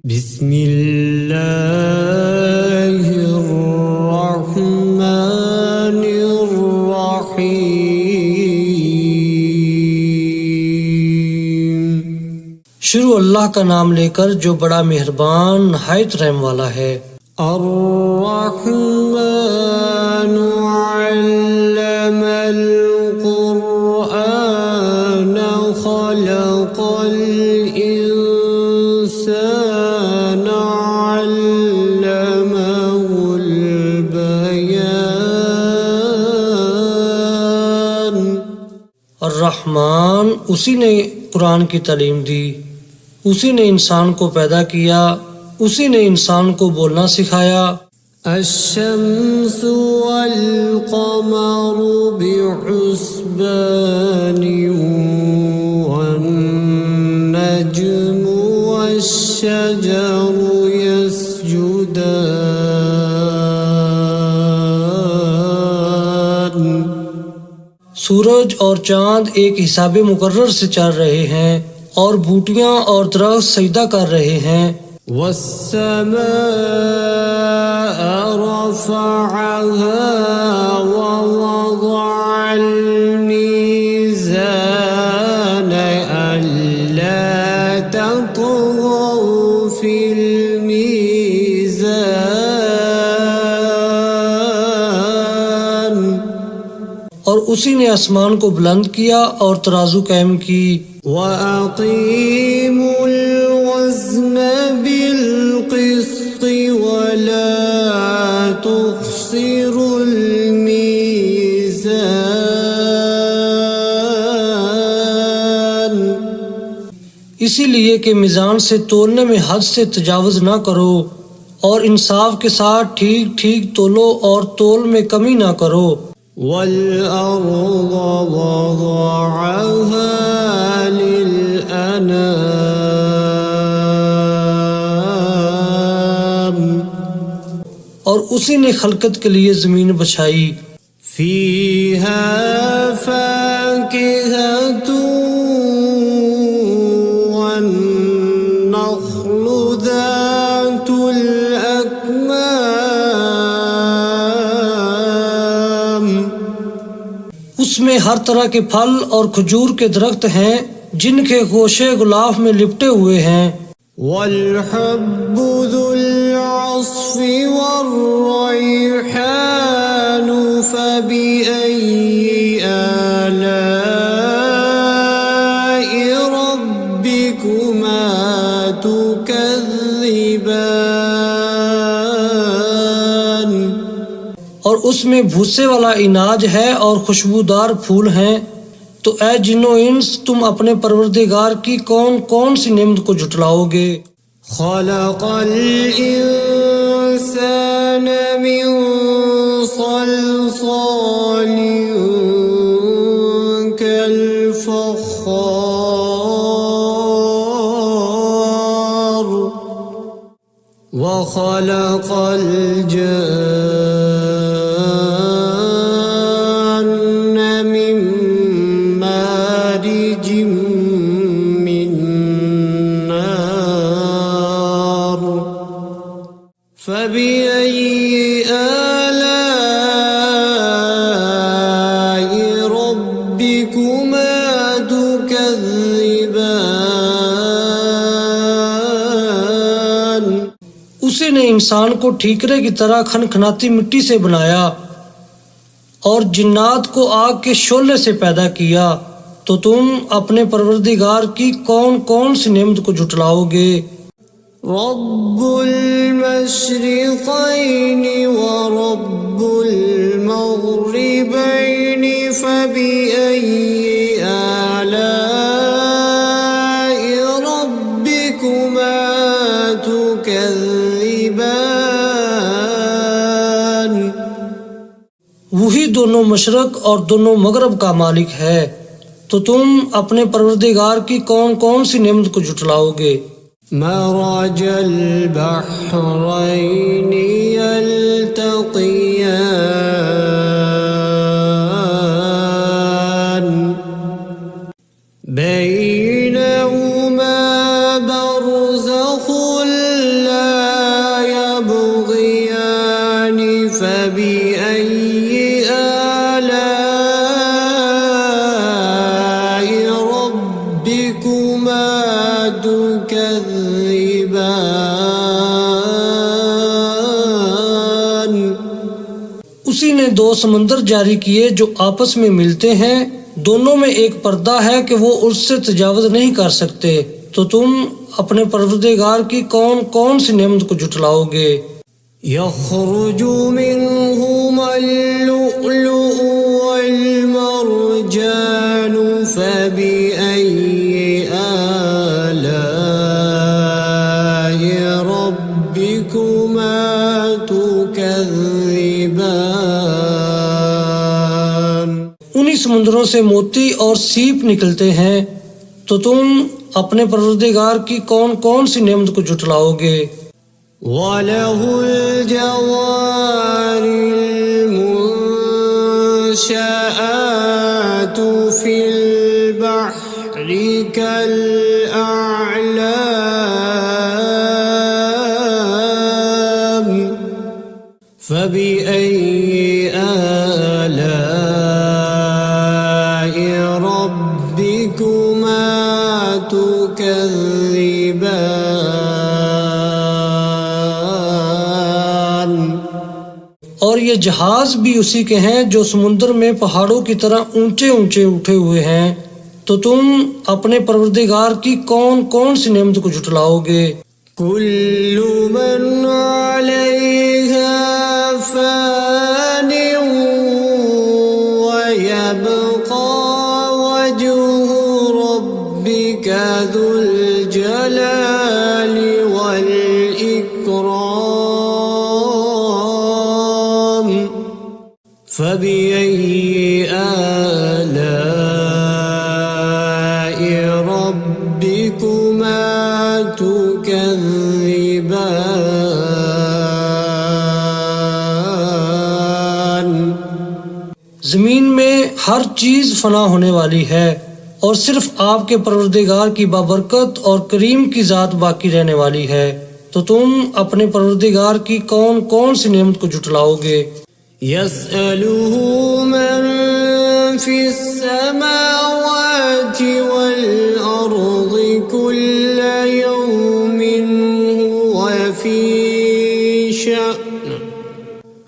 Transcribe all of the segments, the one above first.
बिस्मिल्लाहिर्रहमानिर्रहीम। शुरू अल्लाह का नाम लेकर जो बड़ा मेहरबान नहायत रहम वाला है। अर्रहमानु अल्लमल कुरआन खलक़ल इंसान अल्लमहुल बयान। अर्रहमान उसी ने कुरान की तालीम दी, उसी ने इंसान को पैदा किया, उसी ने इंसान को बोलना सिखाया। अश्शम्सु वल क़मरु बिहुस्बानि वन नज्मु वश्शजरु यस्जुदान। सूरज और चांद एक हिसाबे मुकर्रर से चल रहे हैं और बूटियां और दरख्त सजदा कर रहे हैं। वस्समाअ रफ़अहा ववضअल मीज़ान अल्ला ततग़ौ फ़िल मीज़ान। और उसी ने आसमान को बुलंद किया और तराजू कायम की। वअक़ीमुल वज़्न बिलक़िस्ति वला तुख़्सिरुल मीज़ान। इसीलिए कि मीज़ान से तोलने में हद से तजावुज़ ना करो और इंसाफ के साथ ठीक ठीक तोलो और तोल में कमी ना करो। वल-अर्ज़ वज़अहा लिल-अनाम। और उसी ने खलकत के लिए ज़मीन बछाई। फ़ीहा फ़ाकिहतुन वन्नख़्लु ज़ातुल अकमाम। उसमें हर तरह के फल और खजूर के दरख्त हैं जिनके गोशे गुलाफ में लिपटे हुए हैं। वल-हब्बु ज़ुल-अस्फ़ि वर्रैहानु फ़बिअय्यि आलाइ रब्बिकुमा तुकज़्ज़िबान। और उसमें भूसे वाला इनाज है और खुशबूदार फूल हैं। तो ऐ जिन्नो इंस तुम अपने परवरदिगार की कौन कौन सी नेमत को झुटलाओगे। खलक़ल इंसान मिन सल्सालिन कल-फ़ख़्ख़ार व खलक़ल जन्न मिन मारिजिम मिन नार फ़बिअय्यि आलाइ रब्बिकुमा तुकज़्ज़िबान। उसी ने इंसान को ठीकरे की तरह खनखनाती मिट्टी से बनाया और जिन्नात को आग के शोले से पैदा किया। तो तुम अपने परवरदिगार की कौन कौन सी नेमत को झुटलाओगे। रब्बुल मशरिक़ैनि व रब्बुल मग़रिबैनि फ़बिअय्यि आलाइ रब्बिकुमा तुकज़्ज़िबान। वही दोनों मशरक और दोनों मगरब का मालिक है। तो तुम अपने परवरदिगार की कौन कौन सी नेमत को झुटलाओगे। मरजल बहरैनि यल्तक़ियान बैनहुमा बरज़ख़ुल يكذبان उसी ने दो समंदर जारी किए जो आपस में मिलते हैं, दोनों में एक पर्दा है कि वो उससे तजावुज नहीं कर सकते, तो तुम अपने परवरदिगार की कौन कौन सी नेमत को झुटलाओगे। يخرج منهما اللؤلؤ والمرجان فبأي آلاء ربكما تكذبان उन्हीं समुद्रों से मोती और सीप निकलते हैं, तो तुम अपने परवरदिगार की कौन कौन सी नेमत को झुटलाओगे। وله الجوار المنشآت في البحر كالأعلام فبأي آلاء ربكما تكذبان और ये जहाज भी उसी के हैं जो समुद्र में पहाड़ों की तरह ऊंचे ऊंचे उठे हुए हैं, तो तुम अपने परवरदिगार की कौन कौन सी नेमत को झुटलाओगे। كل من عليها فان ويبقى وجه ربك ذو الجلال والإكرام فبأي آلاء ربكما تكذبان जमीन में हर चीज फना होने वाली है और सिर्फ आपके परवरदिगार की बाबरकत और करीम की जात बाकी रहने वाली है, तो तुम अपने परवरदिगार की कौन कौन सी नेमत को झुटलाओगे। يسأله من في السماوات والأرض كل يوم هو في شأن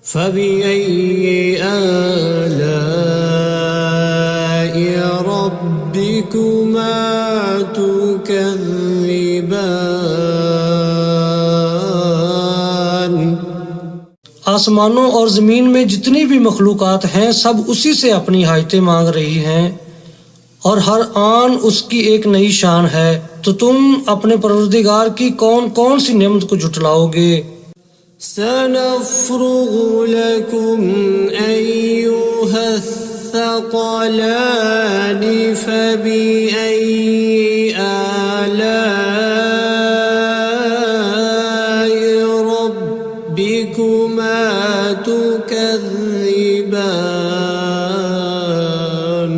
فبأي آلاء ربكما تكذبان आसमानों और जमीन में जितनी भी मखलूकात हैं सब उसी से अपनी हाजतें मांग रही हैं और हर आन उसकी एक नई शान है, तो तुम अपने परवरदिगार की कौन कौन सी नेमत को झुटलाओगे। سنفرغ لكم أيها الثقلان فبأي آلاء ربكما تكذبان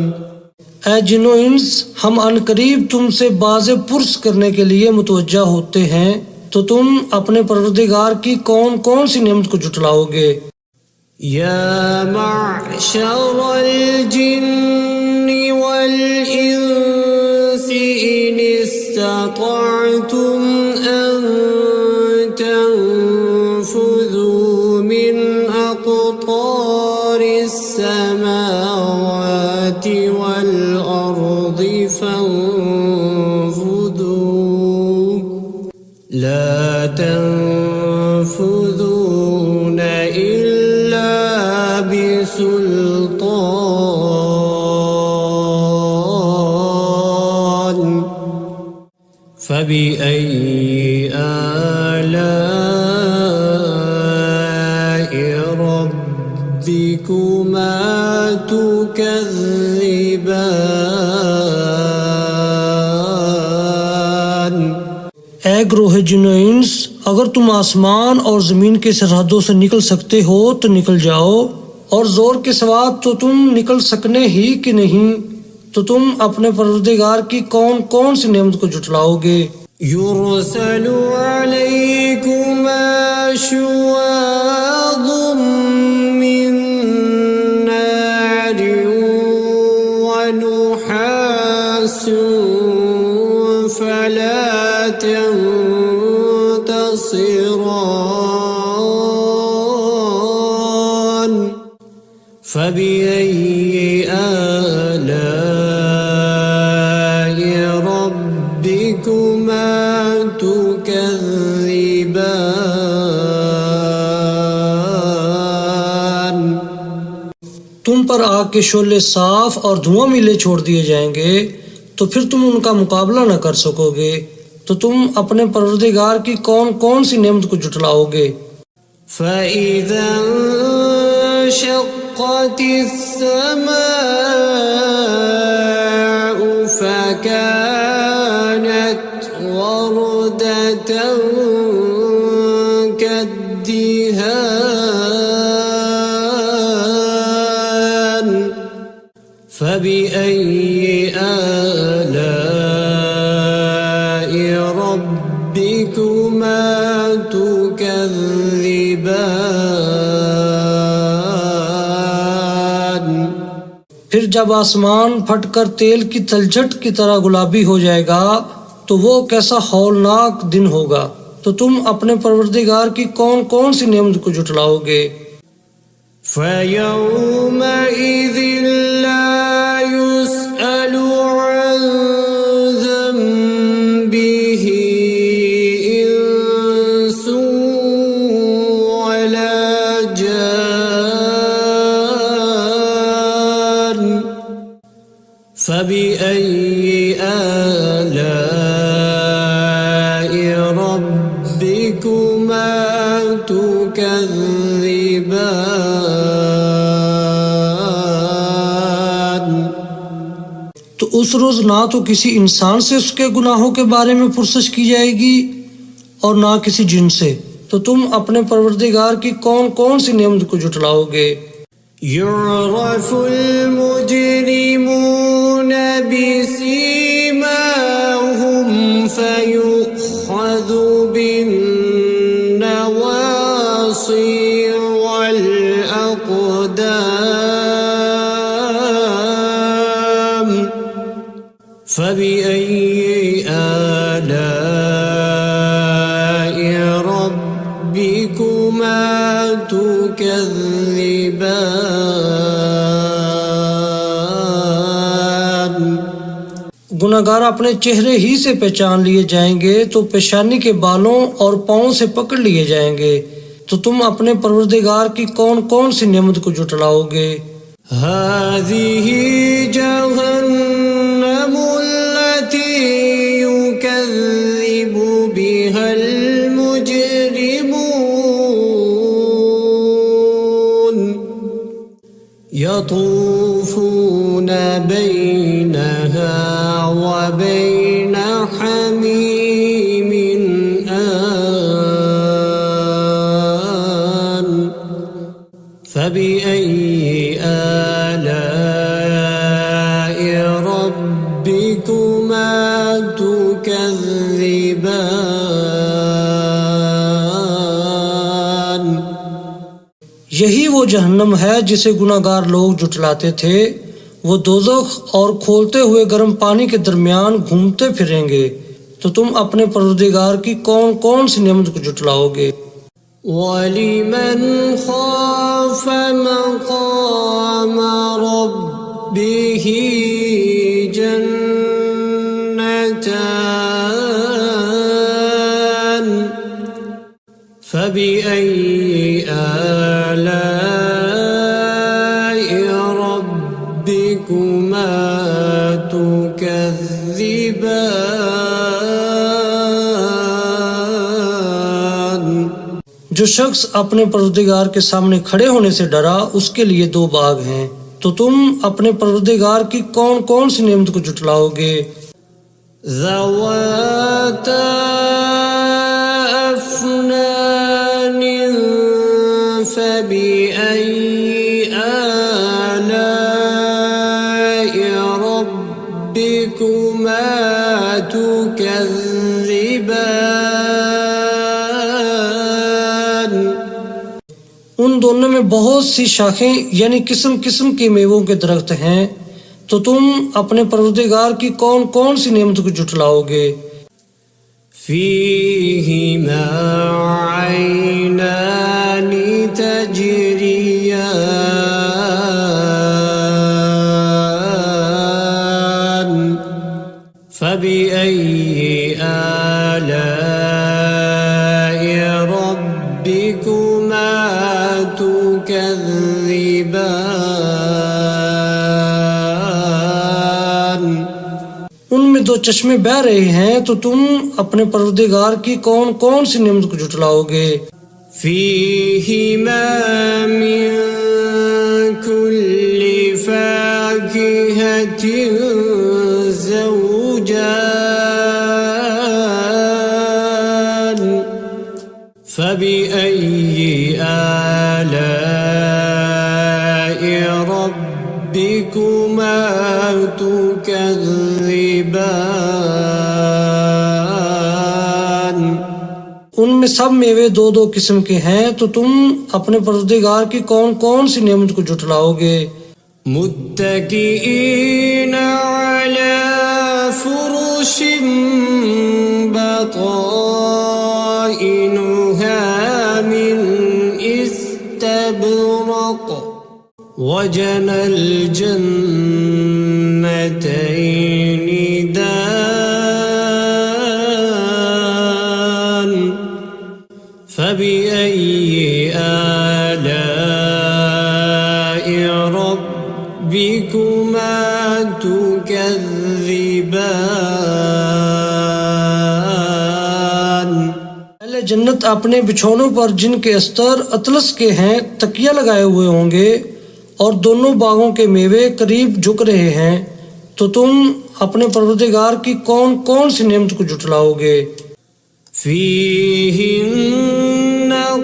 ऐ जिन्नो इंस, हम अनकरीब तुमसे बाज़े पुरस करने के लिए मुतवज्जा होते हैं, तो तुम अपने परवरदिगार की कौन कौन सी नेमत को झुटलाओगे। يا معشر الجن والإنس إن استطعتم أن تنفذوا من أقطار السماوات والأرض فانفذوا لا تنفذون إلا بسلطان فبأي آلاء ربكما تكذبان ऐ ग्रोह जिन्नो इंस, अगर तुम आसमान और जमीन के सरहदों से निकल सकते हो तो निकल जाओ, और जोर के सिवा तो तुम निकल सकने ही कि नहीं, तो तुम अपने परवरदिगार की कौन कौन सी नेमत को झुटलाओगे। يرسل عليكما شواظ من نار ونحاس فلا تنظرون يبصران فبأي آلاء ربكما تكذبان। तुम पर आग के शोले साफ और धुआं मिले छोड़ दिए जाएंगे तो फिर तुम उनका मुकाबला न कर सकोगे। तो तुम अपने परवरदिगार की कौन कौन सी नेमत को जुटलाओगे। فإذا انشقت السماء فكانت وردة كالدهان فبأي آلاء ربكما تكذبان। फिर जब आसमान फटकर तेल की तलछट की तरह गुलाबी हो जाएगा तो वो कैसा हौलनाक दिन होगा। तो तुम अपने परवरदिगार की कौन कौन सी नेमत को जुटलाओगे। فيومئذ لا يسأل عن ذنبه إنس ولا جان فبأي آلاء ربكما تكذبان। तो उस रोज ना तो किसी इंसान से उसके गुनाहों के बारे में पुरसश की जाएगी और ना किसी जिन से। तो तुम अपने परवरदिगार की कौन कौन सी नेमत को जुटलाओगे। يعرف المجرمون بسيماهم فيؤخذ بالنواصي والأقدام فبأي آلاء ربكما تكذبان। गुनाहगार अपने चेहरे ही से पहचान लिए जाएंगे तो पेशानी के बालों और पाँव से पकड़ लिए जाएंगे। तो तुम अपने परवरदिगार की कौन कौन सी नेमत को जुटलाओगे। هذه جهنم التي يكذب بها المجرمون يطوفون بينها وبين حميم آن فبأي آلاء ربكما تكذبان। यही वो जहन्नम है जिसे गुनाहगार लोग जुटलाते थे। वो दोज़ख और खोलते हुए गर्म पानी के दरमियान घूमते फिरेंगे। तो तुम अपने परवरदिगार की कौन कौन सी नेमत को जुटलाओगे। वलिमन खाफ मक़ाम रब्बिही जन्नतान फबिअय्यि आलाइ रब्बिकुमा तुकज़्ज़िबान। जो शख्स अपने परवरदिगार के सामने खड़े होने से डरा उसके लिए दो बाग हैं। तो तुम अपने परवरदिगार की कौन कौन सी नेमत को जुटलाओगे। ज़वाता अफ़नान फ़बिअय्यि आलाइ रब्बिकुमा तुकज़्ज़िबान। उन दोनों में बहुत सी शाखें यानी किस्म किस्म के मेवों के दरख्त हैं। तो तुम अपने परवरदिगार की कौन कौन सी नेमत को जुटलाओगे। فيهما عينان تجريان فبأي آلاء ربكما تكذبان उनमें दो चश्मे बह रहे हैं, तो तुम अपने परवरदिगार की कौन कौन सी नेमत को झुटलाओगे। فيهما من كل فاكهة زوجان فبأي آلاء ربكما تكذبان उनमें सब मेवे दो दो किस्म के हैं, तो तुम अपने परवरदिगार की कौन कौन सी नेमत को झुटलाओगे। मुत्तकीईन अला फुरुश बताइनुहा मिन इस्तबरक वजनल जन्नतैनि दान فبأي آلاء ربكما تكذبان पहले जन्नत अपने बिछौनों पर जिनके अस्तर अतलस के हैं तकिया लगाए हुए होंगे, और दोनों बागों के मेवे करीब झुक रहे हैं, तो तुम अपने परवरदिगार की कौन कौन सी नेमत को झुटलाओगे। فيهن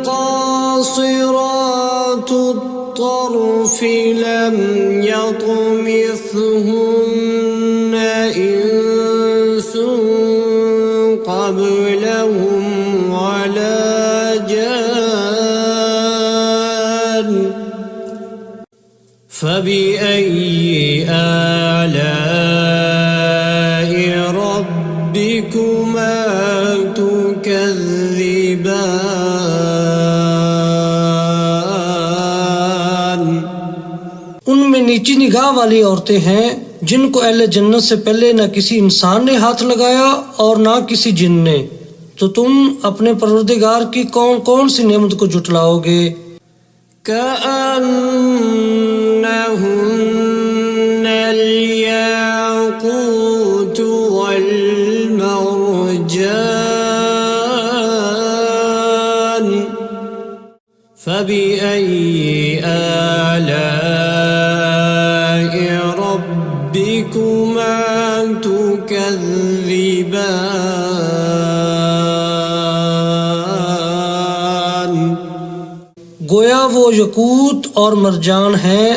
قاصرات الطرف لم يطمثهن إنس قبلهم ولا جان فبأي آلاء ربكما تكذبان उनमें नीची निगाह वाली औरतें हैं, जिनको अहले जन्नत से पहले न किसी इंसान ने हाथ लगाया और ना किसी जिन ने, तो तुम अपने परवरदिगार की कौन कौन सी नेमत को झुटलाओगे। كأنهن الياقوت والمرجان فبأي آلاء ربكما تكذبان गोया वो यकूत और मरजान हैं,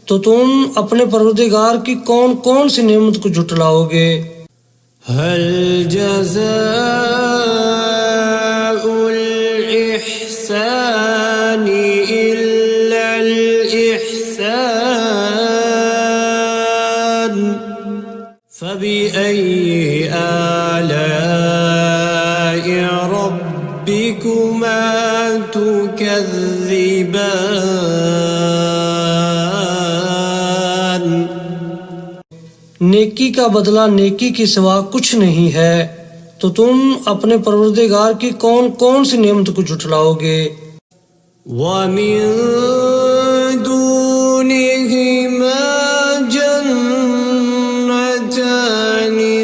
तो तुम अपने परवरदिगार की कौन कौन सी नेमत को झुटलाओगे। هل جزاء الإحسان إلا الإحسان فبأي آلاء ربكما تكذبان नेकी का बदला नेकी के सिवा कुछ नहीं है, तो तुम अपने परवरदिगार की कौन कौन सी नेमत को झुटलाओगे। ومن دونهما جنتان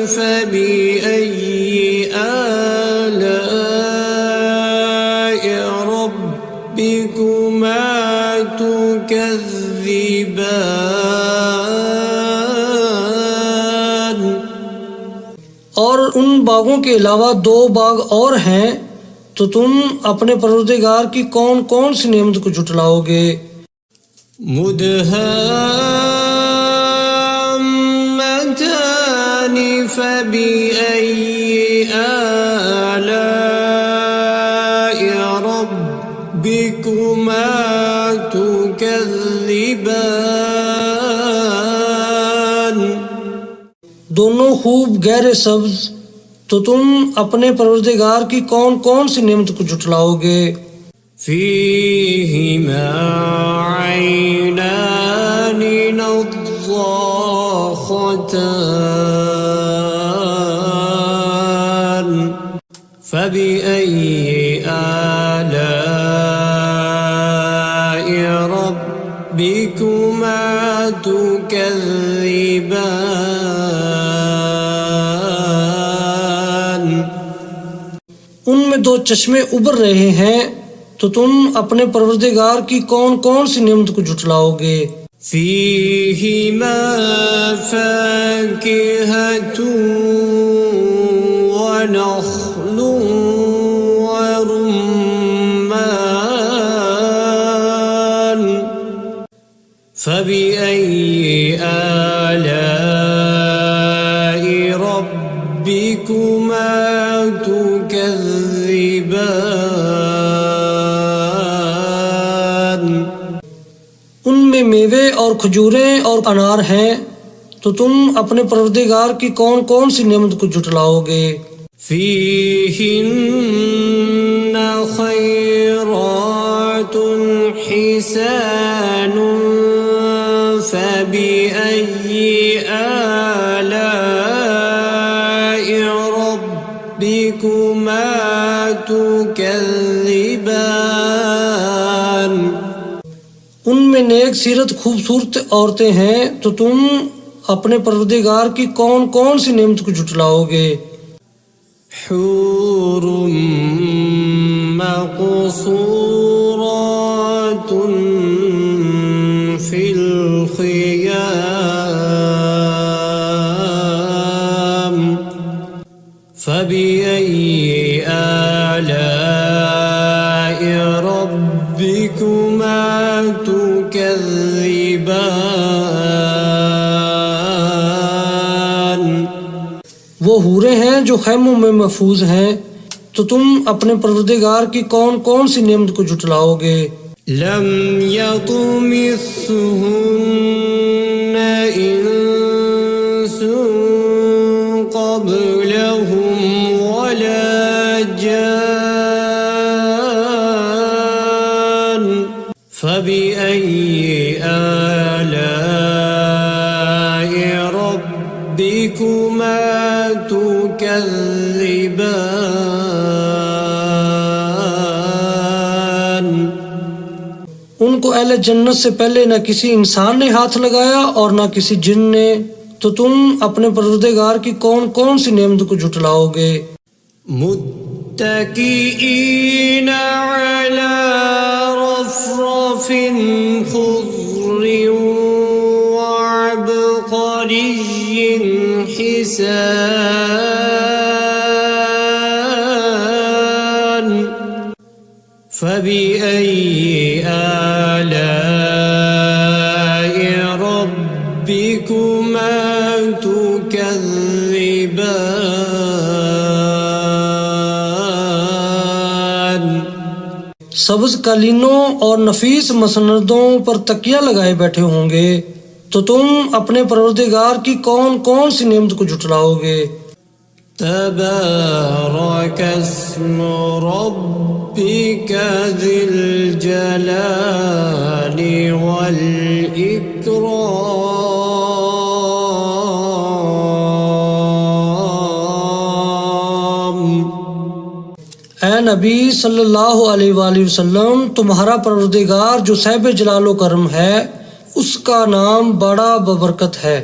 فبأي آلاء ربكما تكذبان और उन बागों के अलावा दो बाग और हैं, तो तुम अपने परवरदिगार की कौन कौन सी नेमत को झुटलाओगे। मुदहाम्मतान फबिअय्यि आलाइ रब्बिकुमा तुकज़्ज़िबान दोनों खूब गहरे सब्ज, तो तुम अपने परवरदिगार की कौन कौन सी नेमत को जुटलाओगे। فيهما عينان نضاختان فبأي آلاء ربكما تكذبان। उनमें दो चश्मे उबर रहे हैं, तो तुम अपने परवरदिगार की कौन कौन सी नेमत को जुटलाओगे। فيهما فاكهة ونخل ورمان فبأي آلاء ربكما تكذبان। उनमें मेवे और खजूरें और अनार हैं, तो तुम अपने परवरदिगार की कौन कौन सी नेमत को जुटलाओगे। فيهن خيرات حسان فبأي آلاء ربكما تكذبان। उनमें नेक सीरत खूबसूरत औरतें हैं, तो तुम अपने परवरदिगार की कौन कौन सी नेमत को जुटलाओगे। حور مقصورات في الخيام فبأي آلاء ربكما تكذبان। वो हूरें हैं जो खैमों में महफूज हैं, तो तुम अपने परवरदिगार की कौन कौन सी नेमत को जुटलाओगे। لم يطمثهن إنس قبلهم ولا جان فبأي آلاء ربكما تكذبان। उनको अहले जन्नत से पहले न किसी इंसान ने हाथ लगाया और न किसी जिन ने, तो तुम अपने परवरदिगार की कौन कौन सी नेमत को जुटलाओगे। मुत्तकीईन अला रफ़रफ़िन ख़ुज़्र वअबक़रिय्यिन हिसान فبأي آلاء ربكما تكذبان। सब्ज कालीनों और नफीस मसनदों पर तकिया लगाए बैठे होंगे, तो तुम अपने परवरदिगार की कौन कौन सी नेमत को जुटलाओगे। تبارك اسم ربك ذي الجلال والإكرام। ऐ नबी सल्लल्लाहु अलैहि वसल्लम, तुम्हारा परवरदिगार जो साहिब जलालो करम है, उसका नाम बड़ा बबरकत है।